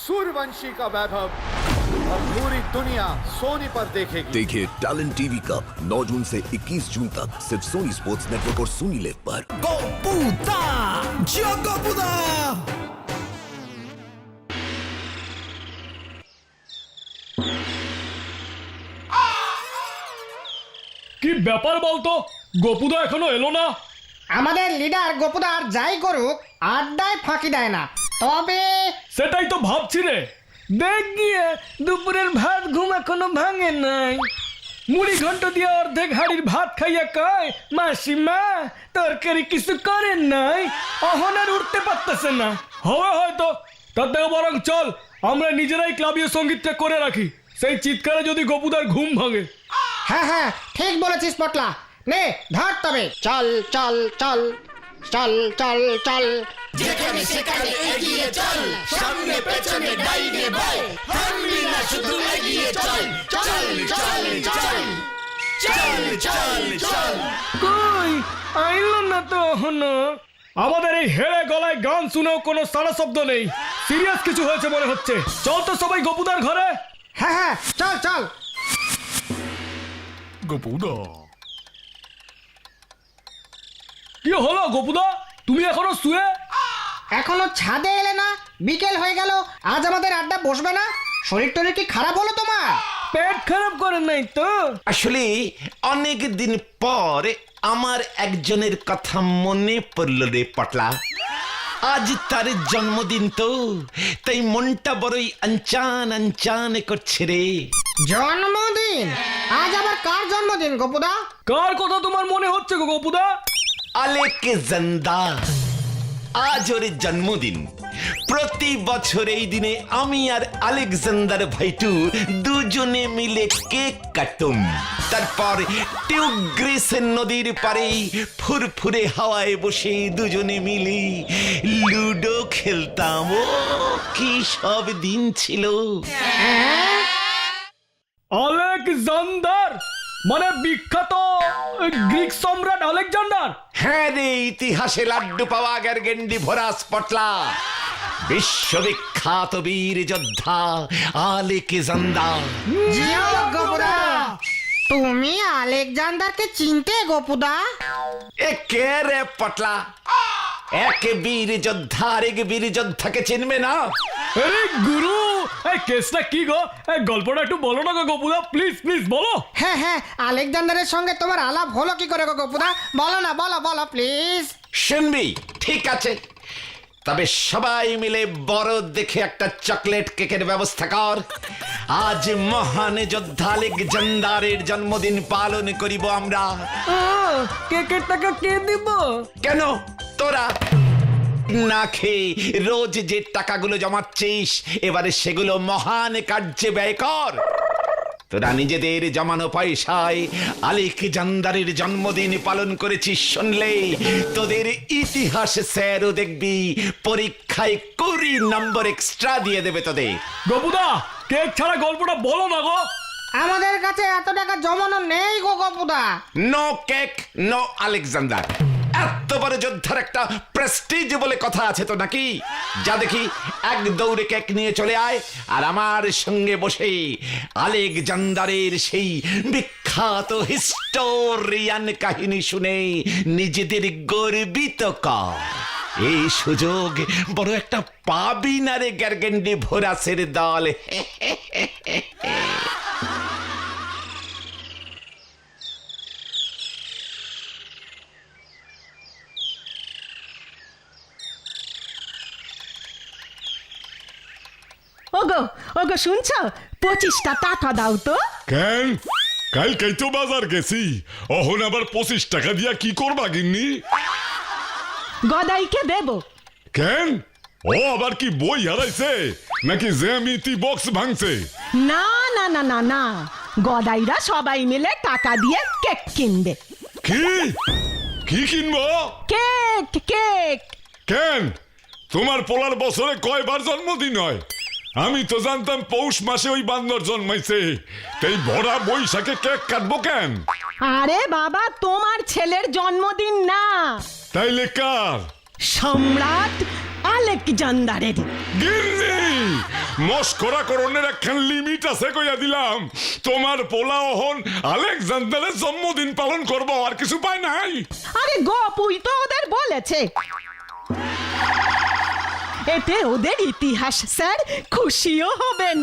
सूर्यवंशी का वैभव अब पूरी दुनिया सोनी पर देखेगी। देखिए टैलेंट टीवी कप 9 जून से 21 जून तक सिर्फ सोनी स्पोर्ट्स नेटवर्क और सोनी लिव पर। गोपुदा जगपुदा কি ব্যাপার বলতো? গোপুদা এখনো এলো না। আমাদের লিডার গোপুদা আর যাই করুক আড্ডায় ফাঁকি দেয় না। তবে সেটাই তো ভাবছি রে। দেখ গিয়ে দুপুরের ভাত ঘুম এখনো ভাঙে নাই। মুড়ি ঘন্ট দিয়ে অর্ধেক হাড়ির ভাত খাইয়া কয় মাসিমা তরকারি কিছু করেন নাই, অহনার উঠতে পারতেছে না। হবে হয়তো, তার থেকে বরং চল আমরা নিজেরাই ক্লাবীয় সঙ্গীতটা করে রাখি। সেই চিৎকারে যদি গোপুদার ঘুম ভাঙে। হ্যাঁ হ্যাঁ ঠিক বলেছিস পটলা, নে ধর তবে। চল চল চল চল চল চল যেখানে সেখানে এগিয়ে চল, সামনে পেছনে ডাইনে বাই, থামবি না শুধু এগিয়ে চল, চল চল চল চল চল চল। কই আইলো না তো এখনো। আমাদের এই হেড়ে গলায় গান শুনেও কোনো সারা শব্দ নেই। সিরিয়াস কিছু হয়েছে মনে হচ্ছে। চল তো সবাই গোপুদার ঘরে। হ্যাঁ হ্যাঁ চল চল। গোপুদা কি হলো গোপুদা, তুমি এখনো শুয়ে? এখনো ছাদে এলে না? বিকেল হয়ে গেল, আজ আমাদের আড্ডা বসবে না? শরীর টরীর কি খারাপ হলো তোমার? পেট খারাপ করে নাই তো? আসলে অনেক দিন পর আমার একজনের কথা মনে পড়ল রে পটলা। আজ তার জন্মদিন তো, তাই মনটা বড়ই আনচান আনচান করছে রে। জন্মদিন? আজ আবার কার জন্মদিন গোপুদা? কার কথা তোমার মনে হচ্ছে গো গোপুদা? আলেকজান্ডার, আজ ওর জন্মদিন। প্রতি বছর এই দিনে আমি আর আলেকজান্ডার ভাইটু দুজনে মিলে কেক কাটুম, তারপর টিউগ্রিস নদীর পারে ফুরফুরে হাওয়ায় বসে দুজনে মিলে লুডো খেলতাম। ও কি সব দিন ছিল। আলেকজান্ডার মানে বিখ্যাত গ্রিক সম্রাট আলেকজান্ডার? হ্যাঁ রে, ইতিহাসে লাড্ডু পাওয়া গার্গেন্ডি ভরাস পটলা, বিশ্ববিখ্যাত বীর যোদ্ধা আলেকজান্ডার। জিও গোপুদা, তুমি আলেকজান্ডারকে চিনতে গোপুদা? এ কে রে পটলা? এক বীর যোদ্ধা আরেক বীর যোদ্ধাকে চিনবে না? আরে গুরু, এই কেসটা কি গো? এই গল্পটা একটু বলো না গো গোপুদা, প্লিজ প্লিজ বলো। হ্যাঁ হ্যাঁ, আলেকজান্ডারের সঙ্গে তোমার আলাপ হলো কি করে গো গোপুদা? বলো না, বলো বলো প্লিজ। শুনবি? ঠিক আছে, তবে সবাই মিলে বড় দেখে একটা চকলেট কেকের ব্যবস্থা কর। আজ মহান যোদ্ধা আলেকজান্ডারের জন্মদিন পালন করিব আমরা। কেকের টাকা কে দিব? কেন তোরা না খেয়ে রোজ যে টাকাগুলো জমাচ্ছিস, এবারে সেগুলো মহান কার্যে ব্যয় কর। তোরা নিজেদের জমানো পয়সায় আলেকজান্ডারের জন্মদিন পালন করেছিস শুনলে তোদের ইতিহাস স্যারও দেখবি পরীক্ষায় 20 নম্বর এক্সট্রা দিয়ে দেবে তোদের। গোপুদা কেক ছাড়া গল্পটা বলো না গো। আমাদের কাছে এত টাকা জমানো নেই গো Gopuda. No cake no Alexander. এত বড় যোদ্ধার একটা প্রেস্টিজ বলে কথা আছে তো নাকি? যা দেখি এক দৌড়ে কেক নিয়ে চলে আয় আর আমার সঙ্গে বসে আলেকজান্ডারের সেই বিখ্যাত হিস্টোরিয়ান কাহিনী শুনে নিজেদের গর্বিত কর। এই সুযোগ বড় একটা পাবি না রে গার্গেন্ডি ভোরাসের দল। ওগো ওগো শুনছো, 25টা টাকা দাও তো। কেন? কালকেই তো বাজার গেছি, অহন আবার 25 টাকা দিয়া কি করবা গিন্নি? গদাইকে দেব। কেন? ও আবার কি বই হারাইছে নাকি জ্যামিতি বক্স ভাঙছে? না না না না না, গদাইরা সবাই মিলে টাকা দিয়ে কেক কিনবে। কি কি কিনবো? Cake cake. কেন? তোমার পোলার বছরে কয়বার জন্মদিন হয়? আমি তো জানতাম পৌষ মাসে ওই বান্দর জন্মাইছে, তাই ভরা বৈশাখে কেক কাটবো কেন? আরে বাবা, তোমার ছেলের জন্মদিন না। তাইলে কার? সম্রাট আলেকজান্ডারের। গিন্নি মস্করা করণের একখান লিমিট আছে কইয়া দিলাম। তোমার পোলা হন আলেকজান্ডারের জন্মদিন পালন করব, আর কিছু পায় নাই। আরে গপুই তো ওদের বলেছে, এতে ওদের ইতিহাস স্যার খুশিও হবেন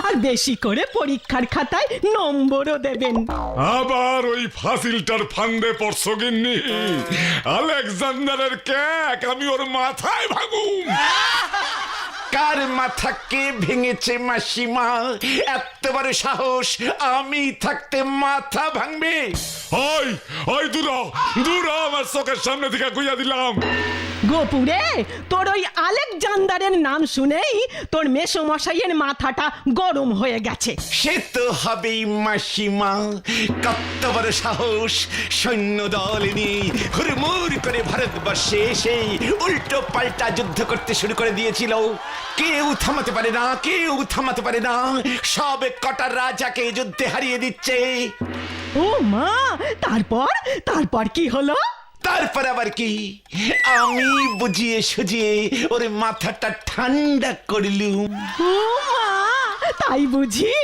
আর বেশি করে পরীক্ষার খাতায় নম্বরও দেবেন। আবার ওই ফাসিলটার ফান্দে পড়ছো গিন্নি। আলেকজান্ডারের কেক আমি ওর মাথায় ভাগুম। কার মাথা কে ভেঙেছে মাসিমা? এত বড় সাহস, আমি থাকতে মাথা ভাঙবে? ওই ওই দূরা আমার চোখের সামনে থেকে কইয়া দিলাম। গোপুরে, তোর ওই আলেকজান্ডারের নাম শুনেই তোর মেসোমশাইয়ের মাথাটা গরম হয়ে গেছে। সে তো হবেই মাসিমা। কত বড় সাহস, সৈন্য দল নিয়ে হুড়মুড় করে ভারতবর্ষে এসে উল্টো পাল্টা যুদ্ধ করতে শুরু করে দিয়েছিল। কেউ থামাতে পারে না, কেউ থামাতে পারে না। সব কটা রাজাকে যুদ্ধে হারিয়ে দিচ্ছে। ও মা, তারপর কি হলো? তারপর আবার কি, আমি বুঝিয়ে সুজিয়ে ওর মাথাটা ঠান্ডা করলুম। ও মা, তাই বুঝি?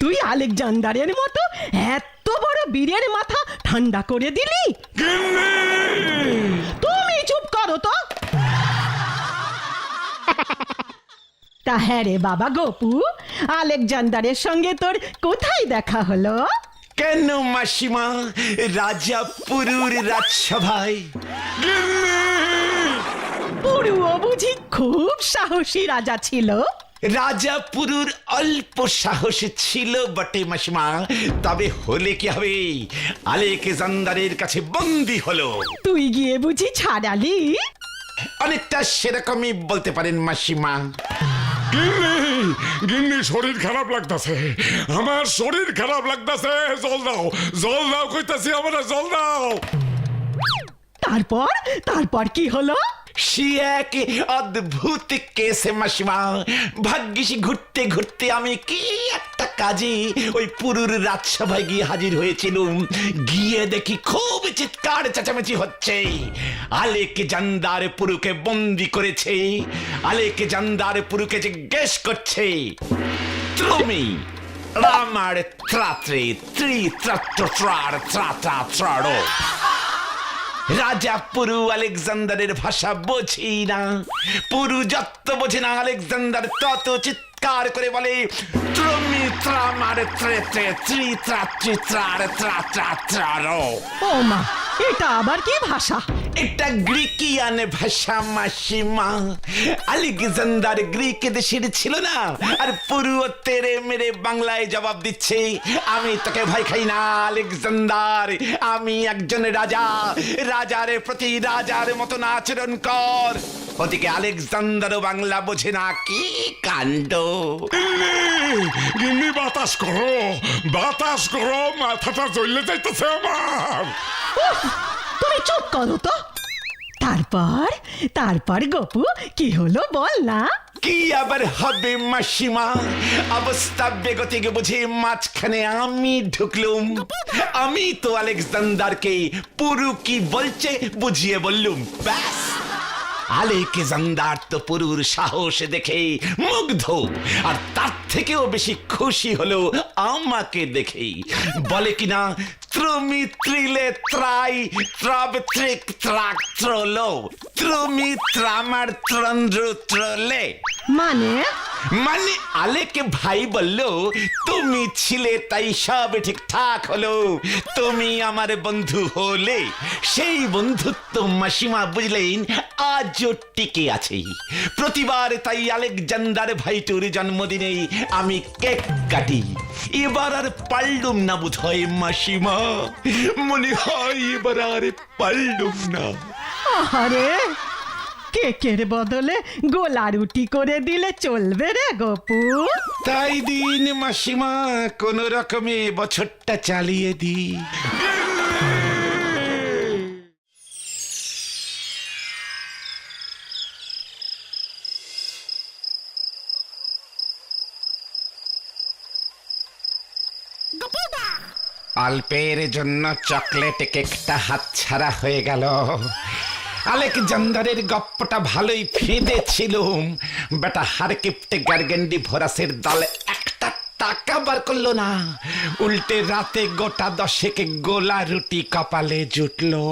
তুই আলেকজান্ডারের মতো এত বড় বীরের মাথা ঠান্ডা করে দিলি? তুমি চুপ করো তো। তা হ্যাঁ রে বাবা গপু, আলেকজান্ডারের সঙ্গে তোর কোথায় দেখা হলো? কেন মাসিমা, রাজাপুরুর রাজসভায়। পুরুও বুঝি খুব সাহসী রাজা ছিল? রাজাপুরুর অল্প সাহস ছিল বটে মাসিমা, তবে হলে কি হবে, আলেকজান্ডারের কাছে বন্দী হলো। তুই গিয়ে বুঝি ছাড়ালি? অনেকটা সেরকমই বলতে পারেন মাসিমা। গিন্নি শরীর খারাপ লাগতাছে, আমার শরীর খারাপ লাগতাছে। জল দাও কইতাছি, আমার জল দাও। তারপর কি হলো? সে এক অদ্ভুত কেস মাসিমা। ভাগ্যিস ঘুরতে ঘুরতে আমি কি একটা কাজে ওই পুরুর রাজসভায় গিয়ে হাজির হয়েছিলাম। গিয়ে দেখি খুব চিৎকার চেঁচামেচি হচ্ছে। আলেকজান্ডার পুরুকে বন্দি করেছে। আলেকজান্ডার পুরুকে জিজ্ঞেস করছে, তুমি আমার ত্রাত্রে ত্রাত্র রাজা পুরু আলেকজান্ডারের ভাষা বোঝি না। পুরু যত বোঝে না, আলেকজান্ডার তত চিৎকার করে বলে, তুমি ত্রামার ত্রে ও মা, এটা আবার কি ভাষা? এটা গ্রিকিয়ান ভাষা মাসিমা। আলেকজান্ডার গ্রিক দেশের ছিল না, আর পুরো তেরে মেরে বাংলায় জবাব দিচ্ছে, আমি তোকে ভয় খাই না আলেকজান্ডার, আমি একজন রাজা, রাজার প্রতি রাজার মতন আচরণ কর। ওদিকে আলেকজান্ডারও বাংলা বোঝে না। কি কাণ্ড! গিন্নি বাতাস করো, মাথাটা জ্বলে যাইতেছে আমার। তুমি চুপ করো তো। তারপর গপু কি হলো বল না? কি আবার হবে মাসিমা, অবস্থা বেগতিক বুঝে মাঝখানে আমি ঢুকলুম। আমি তো আলেকজান্ডারকে পুরু কি বলছে বুঝিয়ে বললুম, ব্যাস। আলেকজান্ডার তো পুরুর সাহস দেখে মুগ্ধ, আর তার থেকেও বেশি খুশি হলো আমাকে দেখেই। বলে কিনা, তুমি ত্রিলে ত্রাই ত্রব ত্রিক ত্রাক ত্রলো, তুমি ত্রামার ত্রন্দ্র ত্রলে। মানে আলেকে ভাই বলল, তুমি ছিলে তাই সব ঠিকঠাক হলো, তুমি আমার বন্ধু হলে। সেই বন্ধুত্ব মাসিমা বুঝলেন আজও টিকে আছে। প্রতিবার তাই আলেকজান্ডার ভাইটুর জন্মদিনে আমি কেক কাটি। এবার আর পারলুম না বোধ হয় মাসিমা, মনে হয় এবার আর পারলুম না। আরে, কেকের বদলে গোলা রুটি করে দিলে চলবে রে গপু? তাই দিন মাসিমা, কোন রকমে বছরটা চালিয়ে দি। অল্পের জন্য চকলেট কেকটা হাতছাড়া হয়ে গেল। আলেকজান্ডারের গপ্পটা ভালোই ফেঁদেছিলুম, বেটা হার কিপটে গার্গেন্ডি ভরাসের দলে একটা টাকা বার করলো না, উল্টে রাতে গোটা 10 গোলা রুটি কপালে জুটলো।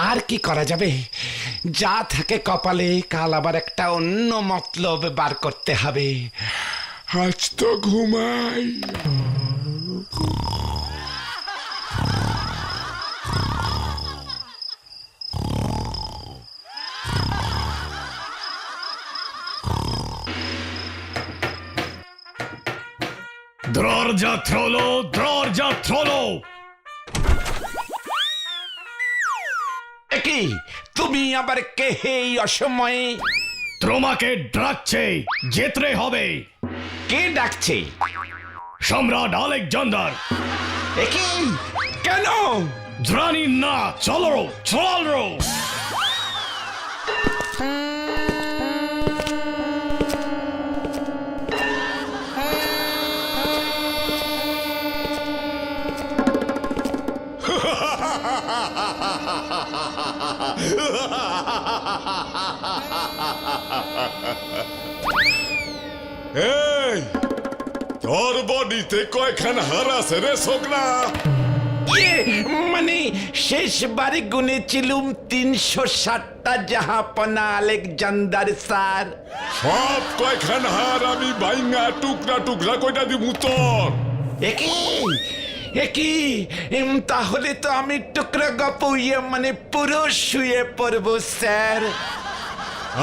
আর কি করা যাবে, যা থাকে কপালে, কাল আবার একটা অন্য মতলব বার করতে হবে। আজ তো ঘুমাই। দরজা থ্রলো, দরজা থ্রলো। কি তুমি আবার কে এই অসময়ে? তোমাকে ডাকছে, যেতে হবে। কে ডাকছে? সম্রাট আলেকজান্ডার। কি কেন? জানি না, চলো চলো। এই তোর বডিতে কয়খান হার আছে রে ছোকরা? মানে শেষবারে গুনেছিলুম 360টা জাহাপনা আলেকজান্ডার স্যার। সব কয়খান হার আমি বাইঙ্গা টুকরা টুকরা কইটা দিমু তোর। একই তাহলে তো আমি টুকরা গপুইয়ে মানে পুরো শুয়ে পড়বো স্যার।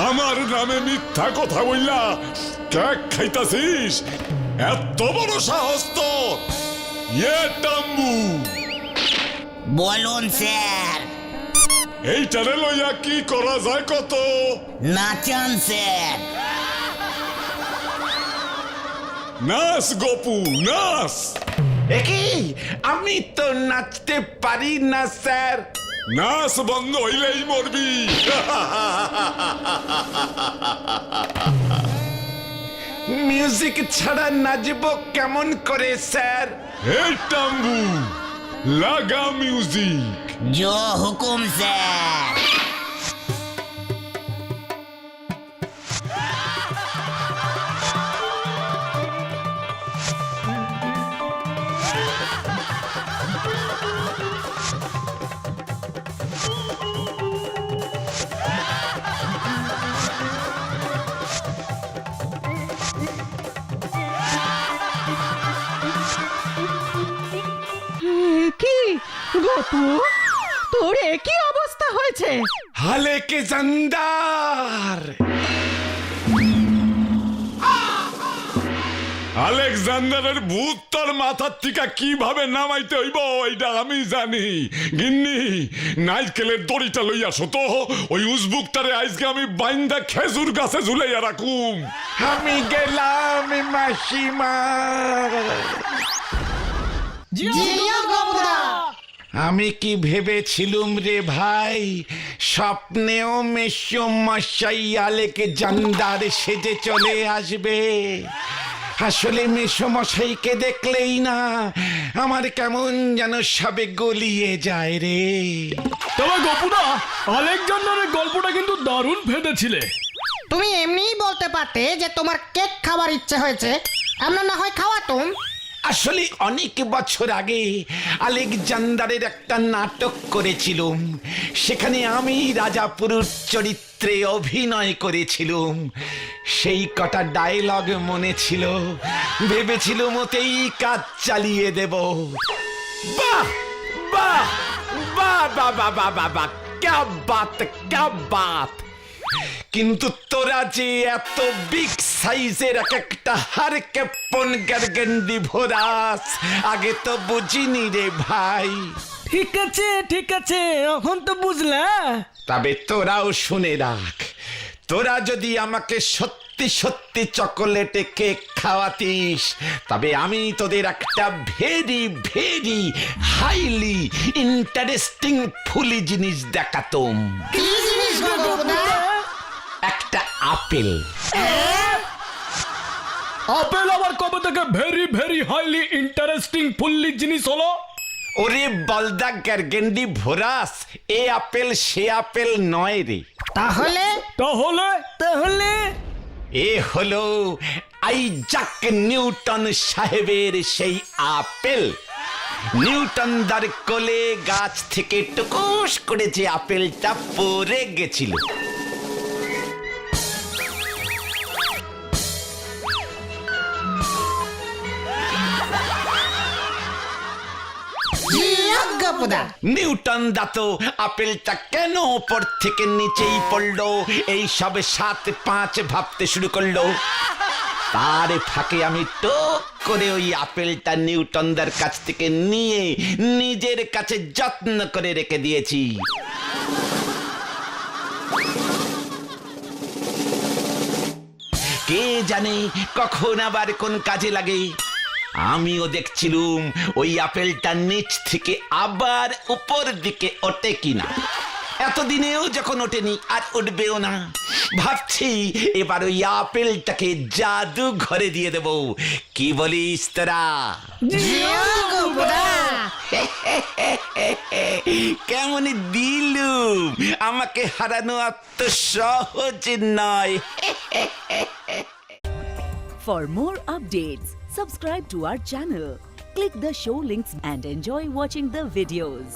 আমার নামে মিথ্যা কথা বললা কেক খাইতাছিস? এত বড় সাহস তোর? ইয়ে টাম্বু, বলুন স্যার। এইটারে লইয়া কি করা যায় কত? নাচান স্যার। নাচ গপু নাচ। একই আমি তো নাচতে পারি না স্যার। নাচ বন্ধ হইলেই মরবি। মিউজিক ছাড়া নাচবো কেমন করে স্যার? এই টাম্বু, লাগা মিউজিক। জো হুকুম স্যার। কি গপু, তোর একই অবস্থা হয়েছে? আলেকজান্ডার, আলেকজান্ডারের ভূত তোর মাথার থেকে কিভাবে নামাইতে হইব এইটা আমি জানি। গিন্নি, নাইকেলের দড়িটা লইয়া তো ওই উজবুকটারে আজকে আমি বাইন্দা খেজুর গাছে ঝুলাইয়া রাখুম। আমি গেলাম মাসিমা। আমি কি ভেবেছিলুম রে ভাই, স্বপ্নেও মেসমশাই আলেকজান্ডার সেজে চলে আসবে। আসলে মেসমশাইকে দেখলেই না আমার কেমন যেন সবে গলিয়ে যায় রে। তবে গপুদা, আলেকজান্ডারের গল্পটা কিন্তু দারুণ ফেঁদেছিলে। তুমি এমনিই বলতে পারতে যে তোমার কেক খাবার ইচ্ছে হয়েছে, আমরা না হয় খাওয়াতুম। আসলে অনেক বছর আগে আলেকজান্ডারের একটা নাটক করেছিলুম, সেখানে আমি রাজাপুরুষ চরিত্রে অভিনয় করেছিলুম। সেই কটা ডায়লগ মনে ছিল, ভেবেছিলুম ওতেই কাজ চালিয়ে দেব। বাহ বাহ বাহ বাহ বাহ বাহ বাহ বাহ, ক্যা বাত ক্যা বাত। কিন্তু তোরা যে এত বিগ সাইজের এক একটা হার কেপন গার্গেন্ডি ভরাস, আগে তো বুঝিনি রে ভাই। ঠিক আছে ঠিক আছে, এখন তো বুঝলা। তবে তোরাও শুনে রাখ, তোরা যদি আমাকে সত্যি সত্যি চকোলেটে কেক খাওয়াতিস, তবে আমি তোদের একটা ভেরি ভেরি হাইলি ইন্টারেস্টিং ফুলি জিনিস দেখাতুম। কি জিনিস গো গপুদা? একটা আপেল। আপেল আবার কবে থেকে very very highly interesting fully জিনিস হলো? ওরে বলদা গ্যারগেন্ডি ভোরাস, এ আপেল সে আপেল নয় রে। তাহলে তাহলে তাহলে এ হলো আইজাক নিউটন সাহেবের সেই আপেল। নিউটন দার কোলে গাছ থেকে টুকুস করে যে আপেলটা পড়ে গেছিল। নিউটন দা তো আপেলটা কেন উপর থেকে নিচেই পড়লো এই সবে 7-5 ভাবতে শুরু করলো। তার ফাঁকে আমি টুক করে ওই আপেলটা নিউটনদার কাছ থেকে নিয়ে নিজের কাছে যত্ন করে রেখে দিয়েছি। কে জানে কখন আবার কোন কাজে লাগে। আমিও দেখছিলুম ওই আপেলটা নিচ থেকে আবার উপর দিকে ওঠে কিনা। এতদিনেও যখন ওঠেনি আর উঠবেও না, ভাবছি এবার ওই আপেলটাকে জাদু ঘরে দিয়ে দেব। কি বলিস তোরা? কেমন দিলুম? আমাকে হারানো এত সহজ নয়। For more updates, subscribe to our channel, click the show links and enjoy watching the videos.